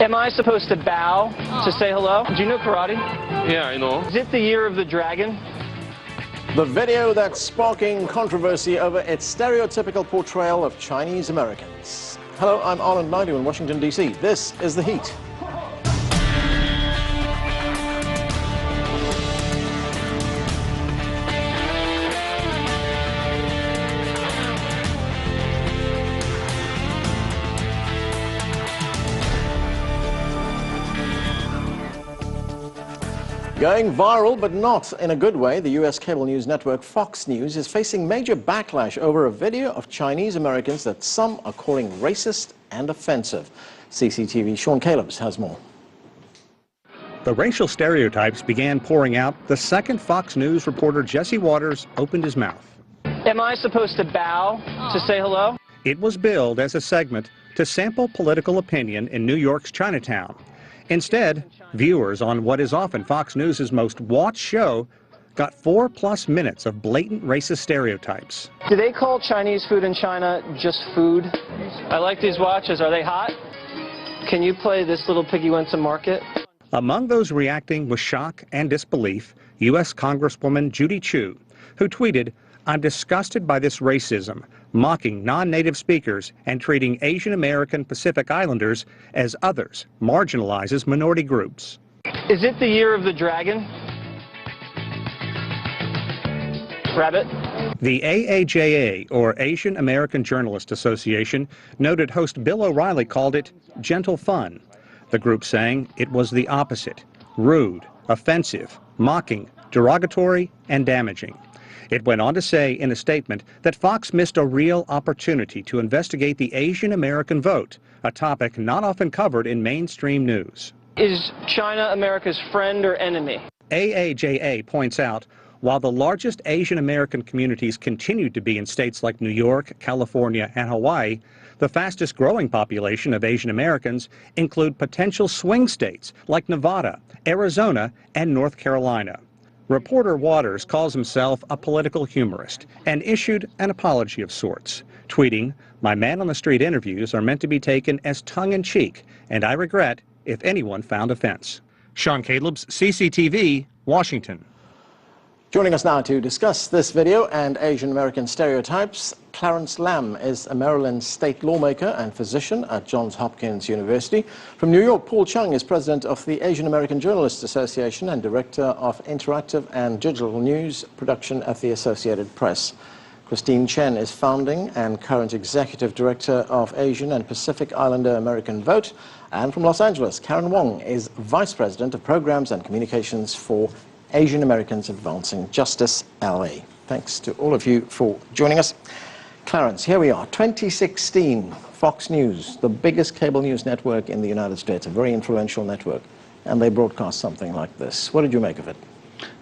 Am I supposed to bow to say hello? Do you know karate? Yeah, I know. Is it the year of the dragon? The video that's sparking controversy over its stereotypical portrayal of Chinese Americans. Hello, I'm Arlen Naidu in Washington, D.C. This is The Heat. Going viral, but not in a good way, the U.S. cable news network Fox News is facing major backlash over a video of Chinese Americans that some are calling racist and offensive. CCTV Sean Caleb's has more. The racial stereotypes began pouring out the second Fox News reporter Jesse Waters opened his mouth. Am I supposed to bow to say hello? It was billed as a segment to sample political opinion in New York's Chinatown. Instead, viewers on what is often Fox News' most watched show got 4+ minutes of blatant racist stereotypes. Do they call Chinese food in China just food? I like these watches. Are they hot? Can you play This Little Piggy Went to Market? Among those reacting with shock and disbelief, U.S. Congresswoman Judy Chu, who tweeted, "I'm disgusted by this racism, mocking non-native speakers and treating Asian American Pacific Islanders as others, marginalizes minority groups." Is it the year of the dragon? Rabbit? The AAJA, or Asian American Journalist Association, noted host Bill O'Reilly called it gentle fun. The group saying it was the opposite: rude, offensive, mocking, derogatory, and damaging. It went on to say in a statement that Fox missed a real opportunity to investigate the Asian American vote, a topic not often covered in mainstream news. Is China America's friend or enemy? AAJA points out, while the largest Asian American communities continue to be in states like New York, California, and Hawaii, the fastest growing population of Asian Americans include potential swing states like Nevada, Arizona, and North Carolina. Reporter Waters calls himself a political humorist and issued an apology of sorts, tweeting, "My man-on-the-street interviews are meant to be taken as tongue-in-cheek, and I regret if anyone found offense." Sean Caleb's, CCTV, Washington. Joining us now to discuss this video and Asian American stereotypes, Clarence Lam is a Maryland state lawmaker and physician at Johns Hopkins University. From New York, Paul Chung is president of the Asian American Journalists Association and director of interactive and digital news production at the Associated Press. Christine Chen is founding and current executive director of Asian and Pacific Islander American Vote. And from Los Angeles, Karen Wong is vice president of programs and communications for Asian Americans Advancing Justice, LA. Thanks to all of you for joining us. Clarence, here we are, 2016, Fox News, the biggest cable news network in the United States, a very influential network, and they broadcast something like this. What did you make of it?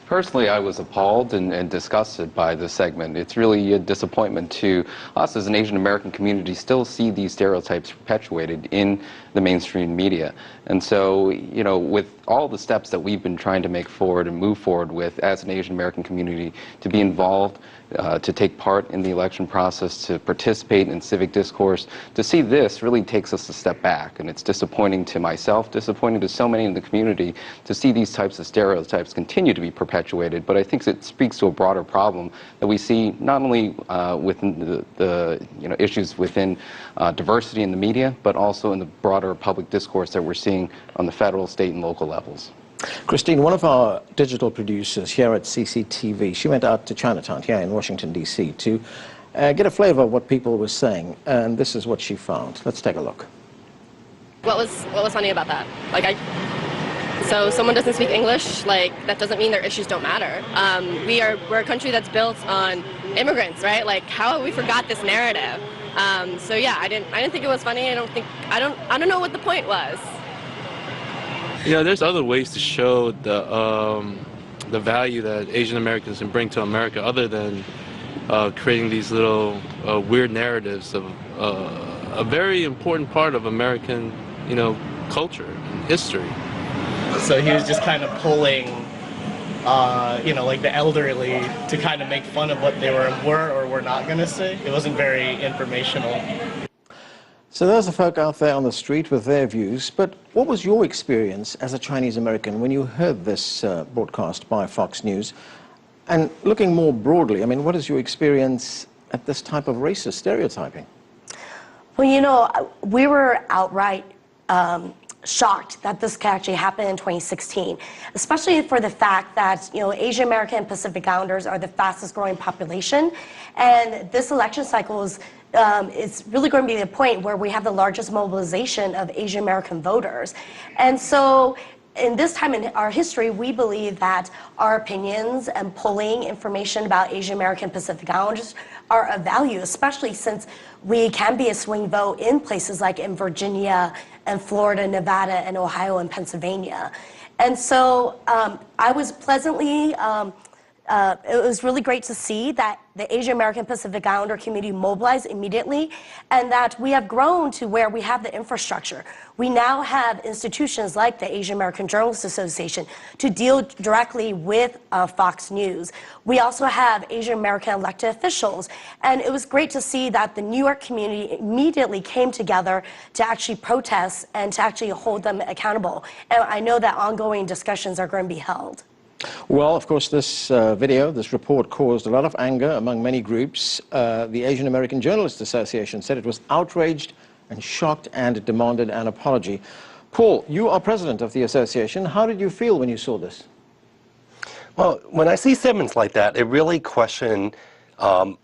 Personally, I was appalled and disgusted by this segment. It's really a disappointment to us as an Asian American community still see these stereotypes perpetuated in the mainstream media. And so, you know, with all the steps that we've been trying to make forward and move forward with as an Asian American community, to be involved, to take part in the election process, to participate in civic discourse, to see this really takes us a step back. And it's disappointing to myself, disappointing to so many in the community to see these types of stereotypes continue to be perpetuated. But I think it speaks to a broader problem that we see not only within the issues within diversity in the media, but also in the broader public discourse that we're seeing on the federal, state, and local levels. Christine, one of our digital producers here at CCTV, she went out to Chinatown here in Washington, D.C. to get a flavor of what people were saying, and this is what she found. Let's take a look. What was funny about that? So someone doesn't speak English, that doesn't mean their issues don't matter. We're a country that's built on immigrants, right? How have we forgot this narrative? So yeah, I didn't think it was funny. I don't know what the point was. Yeah, there's other ways to show the value that Asian Americans can bring to America other than creating these little weird narratives of a very important part of American, culture and history. So he was just kind of pulling, the elderly to kind of make fun of what they were or were not going to say. It wasn't very informational. So there's the folk out there on the street with their views, but what was your experience as a Chinese American when you heard this broadcast by Fox News? And looking more broadly, I mean, what is your experience at this type of racist stereotyping? Well, you know, we were outright shocked that this could actually happen in 2016, especially for the fact that, you know, Asian American and Pacific Islanders are the fastest growing population. And this election cycle is it's really going to be the point where we have the largest mobilization of Asian American voters. And so in this time in our history, we believe that our opinions and polling information about Asian American Pacific Islanders are of value, especially since we can be a swing vote in places like in Virginia and Florida, Nevada, and Ohio and Pennsylvania. And so I was pleasantly, it was really great to see that the Asian American Pacific Islander community mobilized immediately, and that we have grown to where we have the infrastructure. We now have institutions like the Asian American Journalists Association to deal directly with Fox News. We also have Asian American elected officials, and it was great to see that the New York community immediately came together to actually protest and to actually hold them accountable. And I know that ongoing discussions are going to be held. Well, of course, this video, this report caused a lot of anger among many groups. The Asian American Journalists Association said it was outraged and shocked and demanded an apology. Paul, you are president of the association. How did you feel when you saw this? Well, when I see statements like that, it really questions my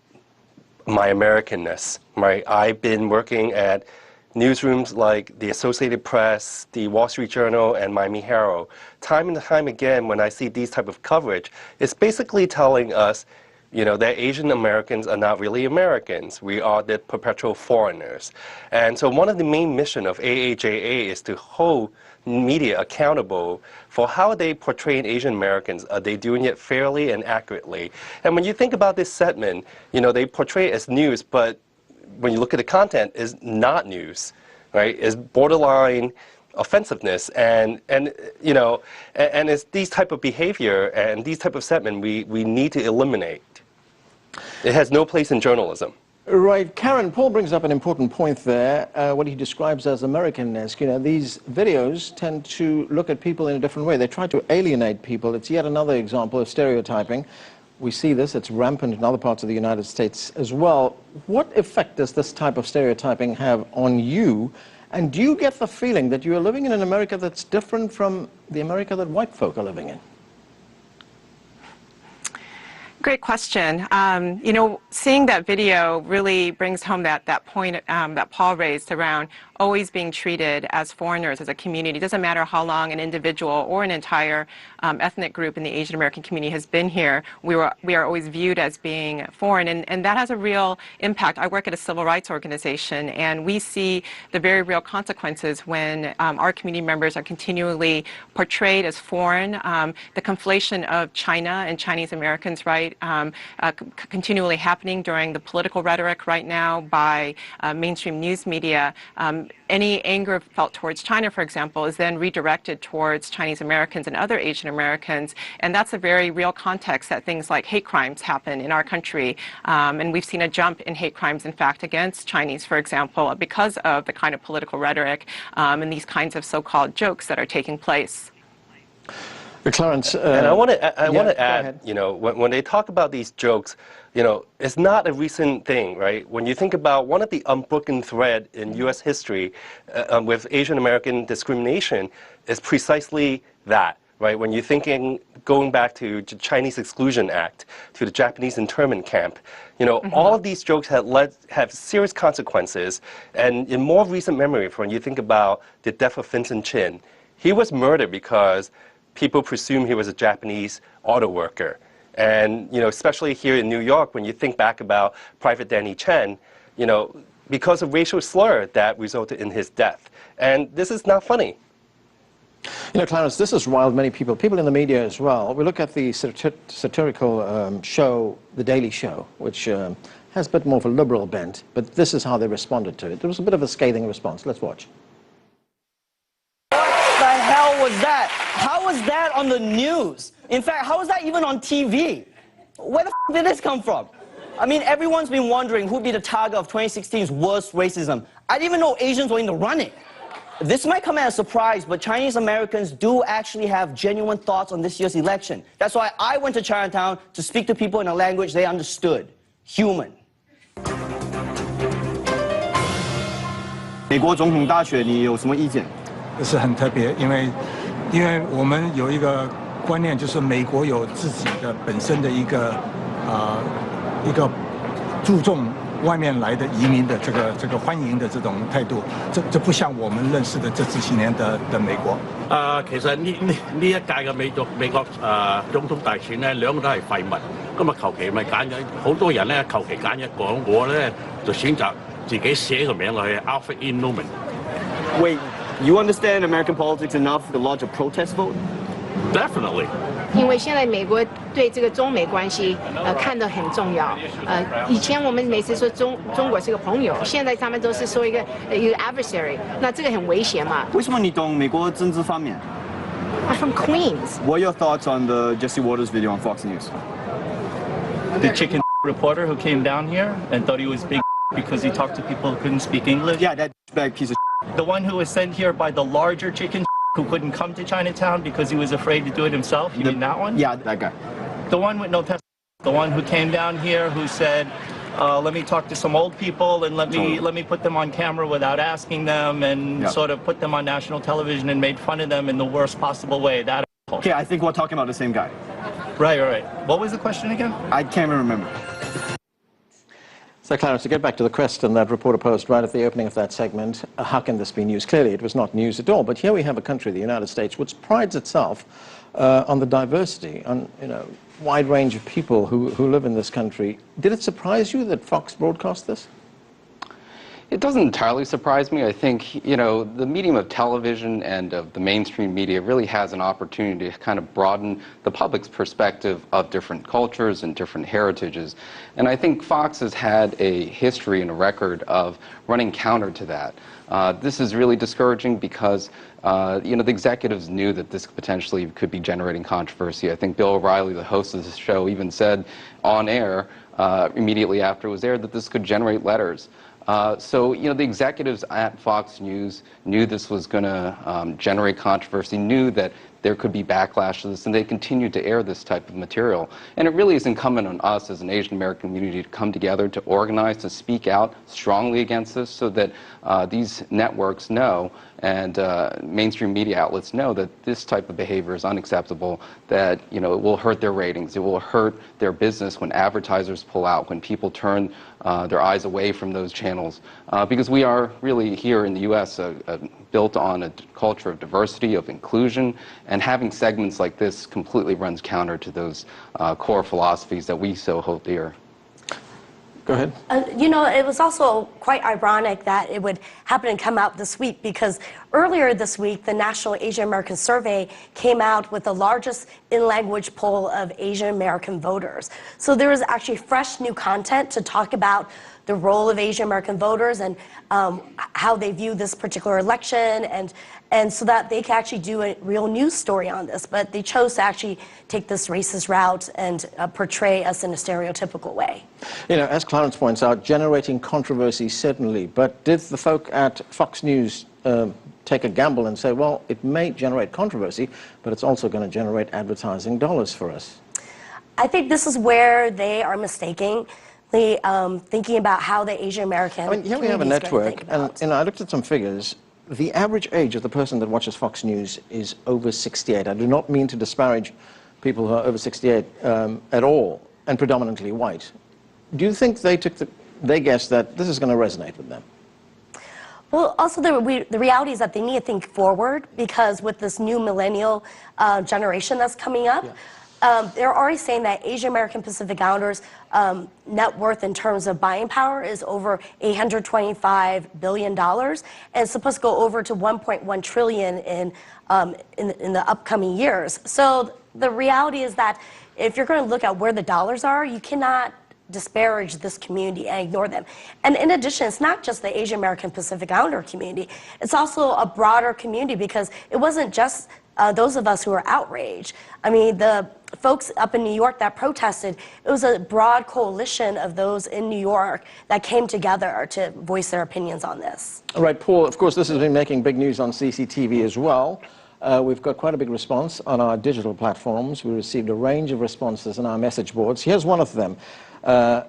Americanness, right? I've been working at newsrooms like the Associated Press, the Wall Street Journal, and Miami Herald. Time and time again, when I see these type of coverage, it's basically telling us, you know, that Asian Americans are not really Americans. We are the perpetual foreigners. And so one of the main mission of AAJA is to hold media accountable for how they portray Asian Americans. Are they doing it fairly and accurately? And when you think about this segment, you know, they portray it as news, but when you look at the content, is not news, right? Is borderline offensiveness, and you know, and it's these type of behavior and these type of segment we need to eliminate. It has no place in journalism. Right, Karen, Paul brings up an important point there, what he describes as Americanness. You know, these videos tend to look at people in a different way. They try to alienate people. It's yet another example of stereotyping. We see this, it's rampant in other parts of the United States as well. What effect does this type of stereotyping have on you? And do you get the feeling that you are living in an America that's different from the America that white folk are living in? Great question. You know, seeing that video really brings home that point that Paul raised around always being treated as foreigners, as a community. It doesn't matter how long an individual or an entire ethnic group in the Asian American community has been here, we are always viewed as being foreign, and that has a real impact. I work at a civil rights organization, and we see the very real consequences when our community members are continually portrayed as foreign. The conflation of China and Chinese Americans, right, continually happening during the political rhetoric right now by mainstream news media. Any anger felt towards China, for example, is then redirected towards Chinese Americans and other Asian Americans, and that's a very real context that things like hate crimes happen in our country. And we've seen a jump in hate crimes, in fact, against Chinese, for example, because of the kind of political rhetoric and these kinds of so-called jokes that are taking place. Clarence, and I want to add, you know, when they talk about these jokes, you know, it's not a recent thing, right? When you think about one of the unbroken thread in U.S. history with Asian American discrimination is precisely that, right? When you're thinking, going back to the Chinese Exclusion Act, to the Japanese internment camp, you know, all of these jokes have serious consequences. And in more recent memory, when you think about the death of Vincent Chin, he was murdered because people presume he was a Japanese auto worker. And, you know, especially here in New York, when you think back about Private Danny Chen, you know, because of racial slur that resulted in his death. And this is not funny. You know, Clarence, this has riled many people in the media as well. We look at the satirical show, The Daily Show, which has a bit more of a liberal bent, but this is how they responded to it. There was a bit of a scathing response. Let's watch. What the hell was that? How was that on the news? In fact, how was that even on TV? Where the f did this come from? I mean, everyone's been wondering who'd be the target of 2016's worst racism. I didn't even know Asians were in the running. This might come as a surprise, but Chinese Americans do actually have genuine thoughts on this year's election. That's why I went to Chinatown to speak to people in a language they understood. Human. 美国总统大选，你有什么意见？这是很特别，因为我们有一个观念，就是美国有自己的本身的一个注重外面来的移民的这个欢迎的这种态度，这不像我们认识的这几年的美国。其實呢一屆嘅美國總統大選咧，兩個都係廢物。咁啊，求其咪揀咗，好多人咧求其揀一個，我咧就選擇自己寫個名落去 Alfred E. Newman。Wait, you understand American politics enough to launch a protest vote? Definitely. 因为现在美国对这个中美关系看得很重要。以前我们每次说中国是个朋友，现在他们都是说一个 adversary， 那这个很危险嘛。为什么你懂美国政治方面？ I'm from Queens. What are your thoughts on the Jesse Waters video on Fox News? The chicken reporter who came down here and thought he was big because he talked to people who couldn't speak English. Yeah, that bag piece of. The one who was sent here by the larger chicken who couldn't come to Chinatown because he was afraid to do it himself. You mean that one? Yeah, that guy. The one with no testimony. The one who came down here who said, let me talk to some old people and let me put them on camera without asking them and sort of put them on national television and made fun of them in the worst possible way. That. Okay, I think we're talking about the same guy. Right. What was the question again? I can't even remember. So, Clarence, to get back to the question that reporter posed right at the opening of that segment, how can this be news? Clearly, it was not news at all. But here we have a country, the United States, which prides itself on the diversity, on wide range of people who live in this country. Did it surprise you that Fox broadcast this? It doesn't entirely surprise me. I think, the medium of television and of the mainstream media really has an opportunity to kind of broaden the public's perspective of different cultures and different heritages. And I think Fox has had a history and a record of running counter to that. This is really discouraging because, the executives knew that this potentially could be generating controversy. I think Bill O'Reilly, the host of the show, even said on air immediately after it was aired that this could generate letters. So, the executives at Fox News knew this was going to generate controversy, knew that there could be backlash to this, and they continued to air this type of material. And it really is incumbent on us as an Asian American community to come together, to organize, to speak out strongly against this so that these networks know and mainstream media outlets know that this type of behavior is unacceptable, that it will hurt their ratings, it will hurt their business when advertisers pull out, when people turn their eyes away from those channels. Because we are really here in the U.S. Built on a culture of diversity, of inclusion, and having segments like this completely runs counter to those core philosophies that we so hold dear. Go ahead. It was also quite ironic that it would happen and come out this week because earlier this week, the National Asian American Survey came out with the largest in-language poll of Asian American voters. So there was actually fresh new content to talk about the role of Asian American voters and how they view this particular election and so that they can actually do a real news story on this. But they chose to actually take this racist route and portray us in a stereotypical way. As Clarence points out, generating controversy certainly, but did the folk at Fox News take a gamble and say, well, it may generate controversy, but it's also going to generate advertising dollars for us? I think this is where they are mistaking. Thinking about how the Asian American here we have a network, and I looked at some figures. The average age of the person that watches Fox News is over 68. I do not mean to disparage people who are over 68 at all, and predominantly white. Do you think they guessed that this is going to resonate with them? Well, also the reality is that they need to think forward because with this new millennial generation that's coming up, they're already saying that Asian American Pacific Islanders' net worth in terms of buying power is over $825 billion, and it's supposed to go over to $1.1 trillion in the upcoming years. So the reality is that if you're going to look at where the dollars are, you cannot disparage this community and ignore them. And in addition, it's not just the Asian American Pacific Islander community. It's also a broader community because it wasn't just those of us who are outraged. I mean, the folks up in New York that protested, it was a broad coalition of those in New York that came together to voice their opinions on this. All right, Paul, of course, this has been making big news on CCTV as well. We've got quite a big response on our digital platforms. We received a range of responses on our message boards. Here's one of them.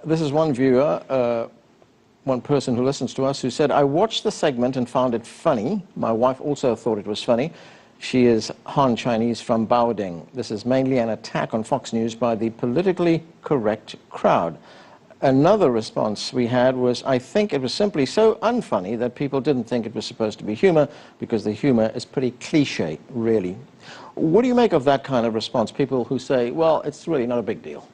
This is one viewer, one person who listens to us, who said, "I watched the segment and found it funny. My wife also thought it was funny. She is Han Chinese from Baoding. This is mainly an attack on Fox News by the politically correct crowd." Another response we had was, "I think it was simply so unfunny that people didn't think it was supposed to be humor because the humor is pretty cliche, really." What do you make of that kind of response? People who say, well, it's really not a big deal.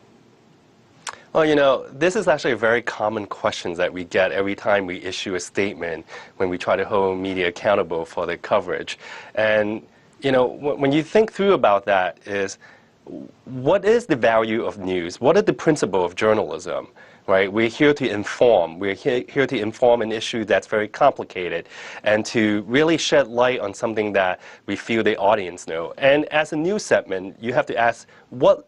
Well, you know, this is actually a very common question that we get every time we issue a statement when we try to hold media accountable for their coverage. And, you know, when you think through about that is, what is the value of news? What is the principle of journalism? Right? We're here to inform. We're here to inform an issue that's very complicated and to really shed light on something that we feel the audience know. And as a news segment, you have to ask, what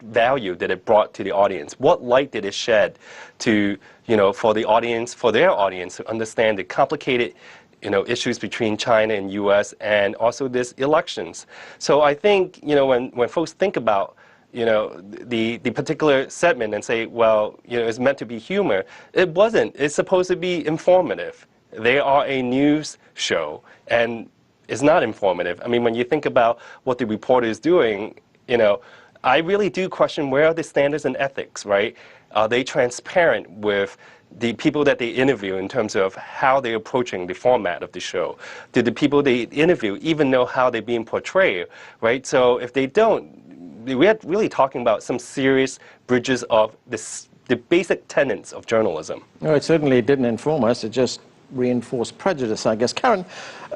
value did it brought to the audience? What light did it shed to, you know, for the audience, for their audience to understand the complicated, you know, issues between China and U.S. and also these elections. So I think, you know, when folks think about, you know, the particular segment and say, well, you know, it's meant to be humor. It wasn't. It's supposed to be informative. They are a news show, and it's not informative. I mean, when you think about what the reporter is doing, you know, I really do question where are the standards and ethics, right? Are they transparent with the people that they interview in terms of how they're approaching the format of the show? Do the people they interview even know how they're being portrayed, right? So if they don't, we're really talking about some serious breaches of the basic tenets of journalism. No, it certainly didn't inform us. It just reinforced prejudice, I guess. Karen,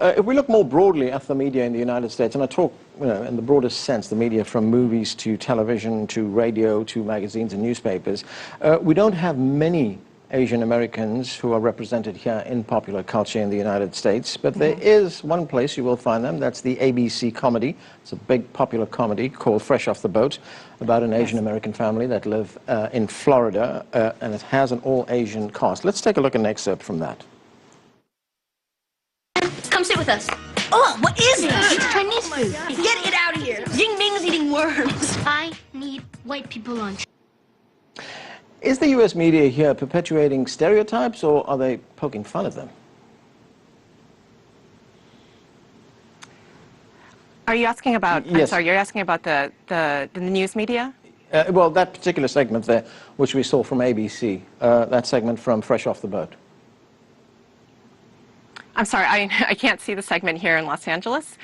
if we look more broadly at the media in the United States, and I talk, you know, in the broadest sense, the media from movies to television to radio to magazines and newspapers, we don't have many Asian Americans who are represented here in popular culture in the United States, but there is one place you will find them. That's the ABC comedy. It's a big popular comedy called Fresh Off the Boat, about an Asian American family that live in Florida, and it has an all-Asian cast. Let's take a look at an excerpt from that. Come sit with us. Oh, what is it? It's Chinese food. Get it out of here. Ying Ming's eating worms. I need white people lunch. Is the U.S. media here perpetuating stereotypes, or are they poking fun at them? Are you asking about, yes. I'm sorry, you're asking about the news media? Well, that particular segment there, which we saw from ABC, that segment from Fresh Off the Boat. I'm sorry, I can't see the segment here in Los Angeles.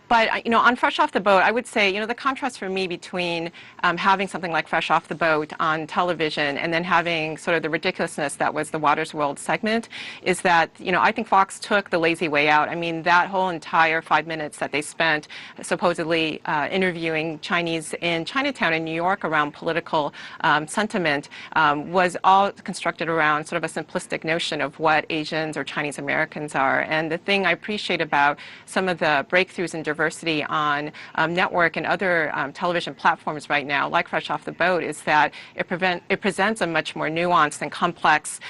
But, you know, on Fresh Off the Boat, I would say, you know, the contrast for me between having something like Fresh Off the Boat on television and then having sort of the ridiculousness that was the Water's World segment is that, you know, I think Fox took the lazy way out. I mean, that whole entire 5 minutes that they spent supposedly interviewing Chinese in Chinatown in New York around political sentiment was all constructed around sort of a simplistic notion of what Asians or Chinese Americans are. And the thing I appreciate about some of the breakthroughs in diversity on network and other television platforms right now, like Fresh Off the Boat, is that it presents a much more nuanced and complex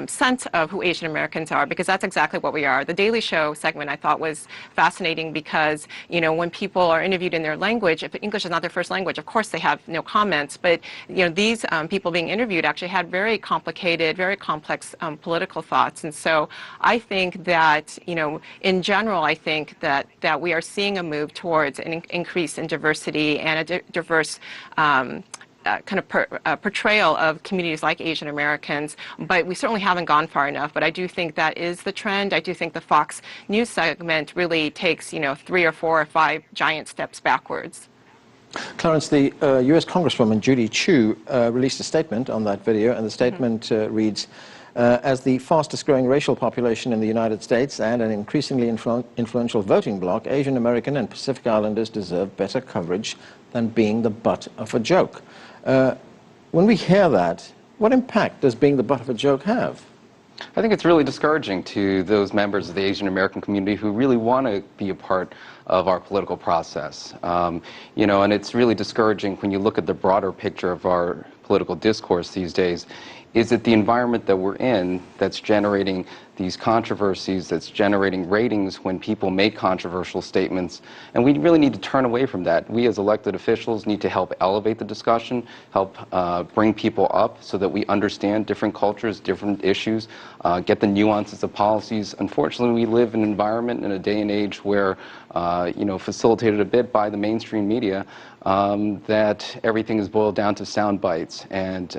sense of who Asian Americans are, because that's exactly what we are. The Daily Show segment I thought was fascinating because, you know, when people are interviewed in their language, if English is not their first language, of course they have no comments, but, you know, these people being interviewed actually had very complicated, very complex political thoughts. And so I think that, you know, in general, I think that we are seeing a move towards an increase in diversity and a diverse kind of portrayal of communities like Asian Americans, but we certainly haven't gone far enough. But I do think that is the trend. I do think the Fox News segment really takes, you know, 3 or 4 or 5 giant steps backwards. Clarence, the U.S. Congresswoman Judy Chu released a statement on that video, and the statement reads, as the fastest growing racial population in the United States and an increasingly influential voting bloc, Asian American and Pacific Islanders deserve better coverage than being the butt of a joke. When we hear that, what impact does being the butt of a joke have? I think it's really discouraging to those members of the Asian American community who really want to be a part of our political process. You know, and it's really discouraging when you look at the broader picture of our political discourse these days. Is it the environment that we're in that's generating these controversies, that's generating ratings when people make controversial statements? And we really need to turn away from that. We as elected officials need to help elevate the discussion, help bring people up so that we understand different cultures, different issues, get the nuances of policies. Unfortunately, we live in an environment in a day and age where, you know, facilitated a bit by the mainstream media, that everything is boiled down to sound bites and,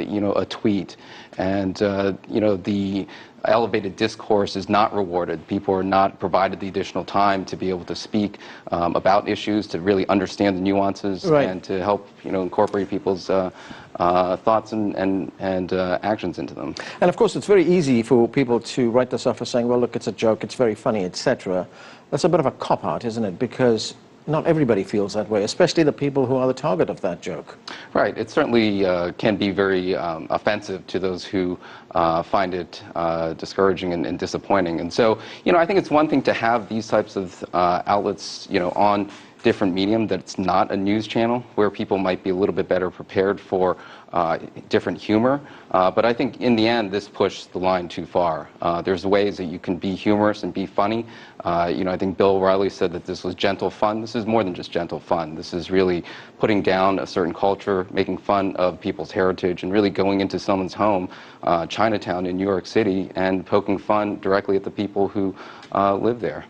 you know, a tweet. And, you know, the elevated discourse is not rewarded. People are not provided the additional time to be able to speak about issues, to really understand the nuances, and to help, you know, incorporate people's thoughts and actions into them. And of course, it's very easy for people to write this off as saying, well, look, it's a joke, it's very funny, etc. That's a bit of a cop-out, isn't it? Because not everybody feels that way, especially the people who are the target of that joke. Right. It certainly can be very offensive to those who find it discouraging and disappointing. And so, you know, I think it's one thing to have these types of outlets, you know, on different medium, that it's not a news channel where people might be a little bit better prepared for different humor. But I think in the end, this pushed the line too far. There's ways that you can be humorous and be funny. You know, I think Bill O'Reilly said that this was gentle fun. This is more than just gentle fun. This is really putting down a certain culture, making fun of people's heritage, and really going into someone's home, Chinatown in New York City, and poking fun directly at the people who live there.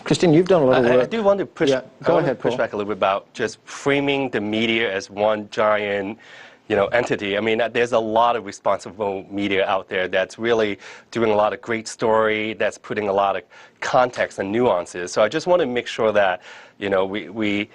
Christine, you've done a lot of work. I do want to push, push back a little bit about just framing the media as one giant, you know, entity. I mean, there's a lot of responsible media out there that's really doing a lot of great story, that's putting a lot of context and nuances. So I just want to make sure that, you know, we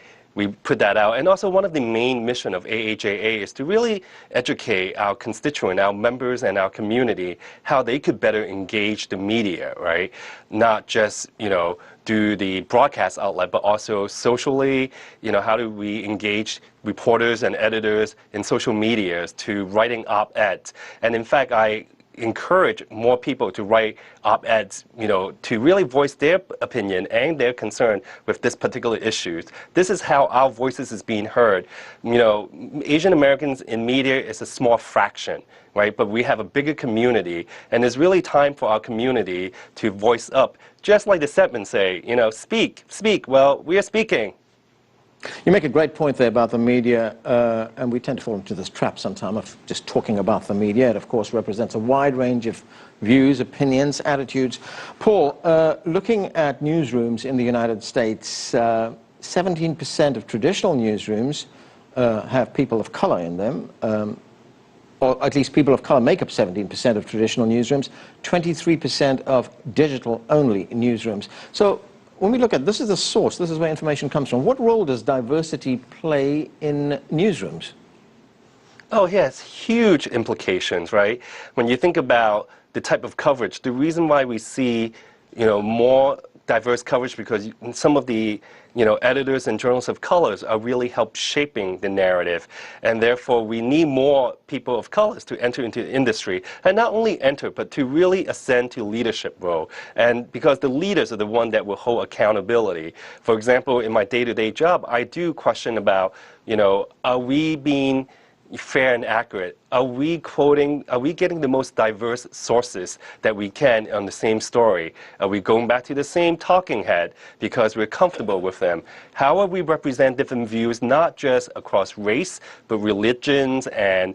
put that out. And also, one of the main mission of AAJA is to really educate our constituent, our members and our community, how they could better engage the media, right? Not just, you know, do the broadcast outlet, but also socially, you know, how do we engage reporters and editors in social media to writing op-eds. And in fact, I encourage more people to write op-eds, you know, to really voice their opinion and their concern with this particular issues. This is how our voices is being heard. You know, Asian Americans in media is a small fraction, right? But we have a bigger community, and it's really time for our community to voice up. Just like the segment say, you know, speak, speak. Well, we are speaking. You make a great point there about the media, and we tend to fall into this trap sometimes of just talking about the media. It, of course, represents a wide range of views, opinions, attitudes. Paul, looking at newsrooms in the United States, 17% of traditional newsrooms have people of color in them, or at least people of color make up 17% of traditional newsrooms, 23% of digital-only newsrooms. So when we look at, this is the source, this is where information comes from. What role does diversity play in newsrooms? Oh, yes, huge implications, right? When you think about the type of coverage, the reason why we see, you know, more diverse coverage, because some of the, you know, editors and journalists of colors are really help shaping the narrative, and therefore we need more people of colors to enter into the industry, and not only enter, but to really ascend to leadership role. And because the leaders are the one that will hold accountability. For example, in my day-to-day job, I do question about, you know, are we being fair and accurate? Are we getting the most diverse sources that we can on the same story? Are we going back to the same talking head because we're comfortable with them? How are we represent different views, not just across race, but religions and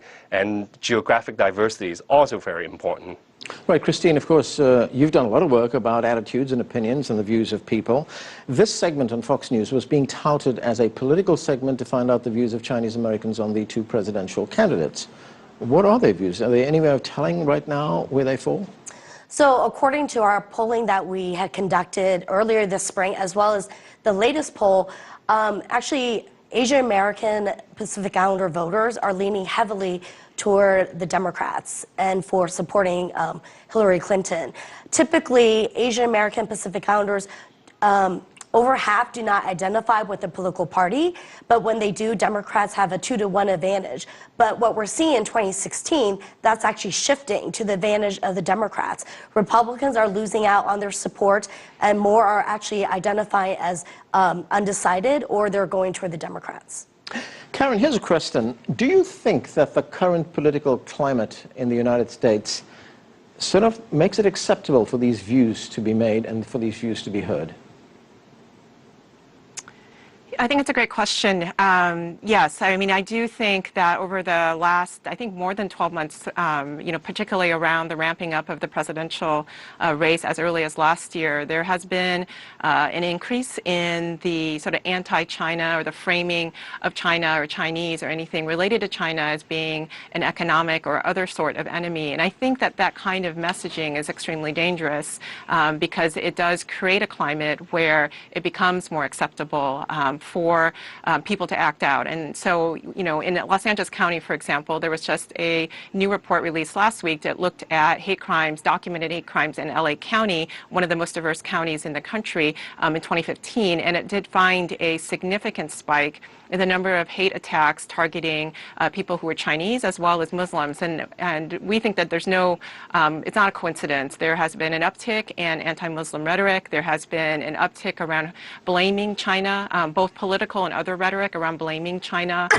geographic diversity is also very important. Right, Christine, of course, you've done a lot of work about attitudes and opinions and the views of people. This segment on Fox News was being touted as a political segment to find out the views of Chinese Americans on the two presidential candidates. What are their views? Are they any way of telling right now where they fall? So according to our polling that we had conducted earlier this spring, as well as the latest poll, actually Asian American Pacific Islander voters are leaning heavily toward the Democrats and for supporting Hillary Clinton. Typically, Asian American Pacific Islanders Over half do not identify with the political party, but when they do, Democrats have a 2-to-1 advantage. But what we're seeing in 2016, that's actually shifting to the advantage of the Democrats. Republicans are losing out on their support, and more are actually identifying as undecided, or they're going toward the Democrats. Karen, here's a question. Do you think that the current political climate in the United States sort of makes it acceptable for these views to be made and for these views to be heard? I think it's a great question. Yes, I mean, I do think that over the last, I think more than 12 months, particularly around the ramping up of the presidential race as early as last year, there has been an increase in the sort of anti-China or the framing of China or Chinese or anything related to China as being an economic or other sort of enemy. And I think that that kind of messaging is extremely dangerous because it does create a climate where it becomes more acceptable for people to act out. And so, in Los Angeles County, for example, there was just a new report released last week that looked at hate crimes, documented hate crimes in LA County, one of the most diverse counties in the country, in 2015, and it did find a significant spike in the number of hate attacks targeting people who are Chinese as well as Muslims. And we think that there's no, it's not a coincidence. There has been an uptick in anti-Muslim rhetoric. There has been an uptick around blaming China, both political and other rhetoric around blaming China.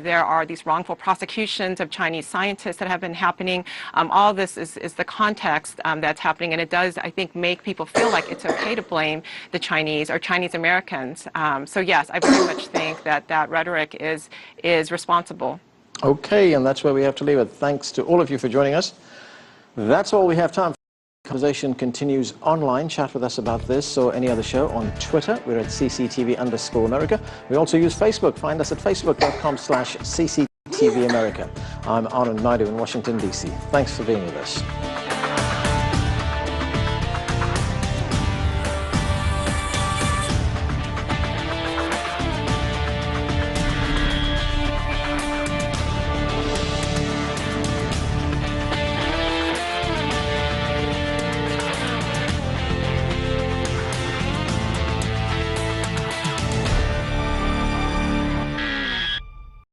There are these wrongful prosecutions of Chinese scientists that have been happening. All of this is the context that's happening, and it does, I think, make people feel like it's okay to blame the Chinese or Chinese Americans. So yes, I very much think that rhetoric is responsible. Okay, and that's where we have to leave it. Thanks to all of you for joining us. That's all we have time for. The conversation continues online. Chat with us about this or any other show on Twitter. We're at CCTV_America. We also use Facebook. Find us at facebook.com/CCTV America. I'm Anand Naidu in Washington, D.C. Thanks for being with us.